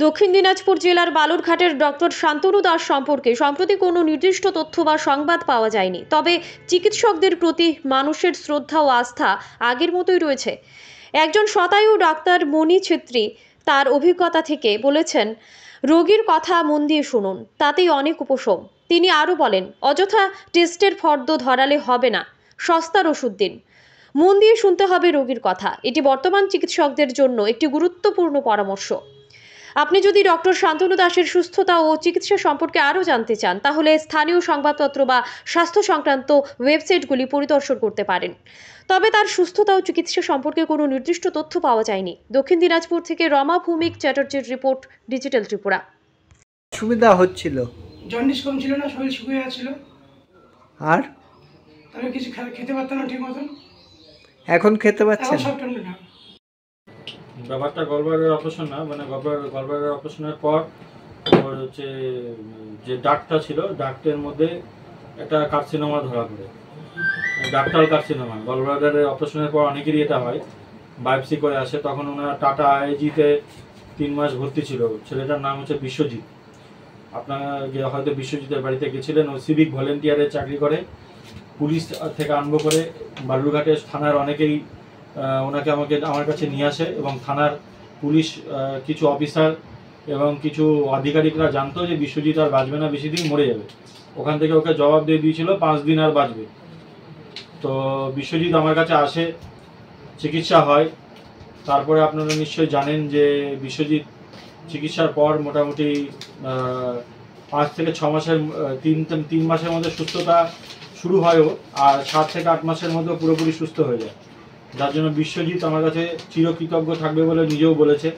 দক্ষিণ দিনাজপুর জেলার বালুরঘাটের ডক্টর শান্তনু দাস সম্পর্কে সম্প্রতি কোনো নির্দিষ্ট তথ্য বা সংবাদ পাওয়া যায়নি। তবে চিকিৎসকদের প্রতি মানুষের শ্রদ্ধা ও আস্থা আগের মতোই রয়েছে। একজন শতায়ু ডাক্তার মণি ছেত্রী তার অভিজ্ঞতা থেকে বলেছেন, রোগীর কথা মন দিয়ে শুনুন, তাতেই অনেক উপশম। তিনি আরও বলেন, অযথা টেস্টের ফর্দ ধরালে হবে না, সস্তার ওষুধ দিন। মন দিয়ে শুনতে হবে রোগীর কথা। এটি বর্তমান চিকিৎসকদের জন্য একটি গুরুত্বপূর্ণ পরামর্শ। আপনি যদি ডক্টর শান্তনু দাসের সুস্থতা ও চিকিৎসা সম্পর্কে আরও জানতে চান, তাহলে স্থানীয় সংবাদপত্র বা স্বাস্থ্য সংক্রান্ত ওয়েবসাইটগুলি পরিদর্শন করতে পারেন। তবে তার সুস্থতা ও চিকিৎসা সম্পর্কে কোনো নির্দিষ্ট তথ্য পাওয়া যায়নি। দক্ষিণ দিনাজপুর থেকে রমা ভৌমিক চ্যাটার্জির রিপোর্ট, ডিজিটাল ত্রিপুরা। সুবিধা হচ্ছিল, জন্ডিস কম ছিল না, শরীর শুকিয়ে যাচ্ছিল, আর তবে কিছু খেতে পারতাম না ঠিক মতন। এখন খেতে পাচ্ছেন? সব ঠান্ডা না। ব্যাপারটা গলব্লাডার অপারেশন না, মানে গলব্লাডার অপারেশনের পর ওর হচ্ছে যে ডাক্টটা ছিল, ডাক্টের মধ্যে একটা কার্সিনোমা ধরা পড়ে, ডাক্টাল কার্সিনোমা। গলব্লাডারের অপারেশনের পর অনেকেরই এটা হয়, বায়োপসি করে আসে। তখন ওনারা টাটা আইআইজিতে 3 মাস ভর্তি ছিল। ছেলেটার নাম হচ্ছে বিশ্বজিৎ। আপনারা হয়তো বিশ্বজিতের বাড়িতে গেছিলেন। ও সিভিক ভলেন্টিয়ারে চাকরি করে, পুলিশ থেকে আরম্ভ করে বালুরঘাটের থানার অনেকেই ওনাকে আমার কাছে নিয়ে আসে, এবং থানার পুলিশ কিছু অফিসার এবং কিছু আধিকারিকরা জানতো যে বিশ্বজিৎ আর বাঁচবে না, বেশি দিন মরে যাবে। ওখান থেকে ওকে জবাব দিয়ে দিয়েছিল 5 দিন আর বাঁচবে। তো বিশ্বজিৎ আমার কাছে আসে, চিকিৎসা হয়। তারপরে আপনারা নিশ্চয়ই জানেন যে বিশ্বজিৎ চিকিৎসার পর মোটামুটি 5 থেকে 6 মাসের 3 মাসের মধ্যে সুস্থতা শুরু হয়ও, আর 7 থেকে 8 মাসের মধ্যে পুরোপুরি সুস্থ হয়ে যায়। যার জন্য বিশ্বজিৎ আমার কাছে চিরকৃতজ্ঞ থাকবে বলে নিজেও বলেছে।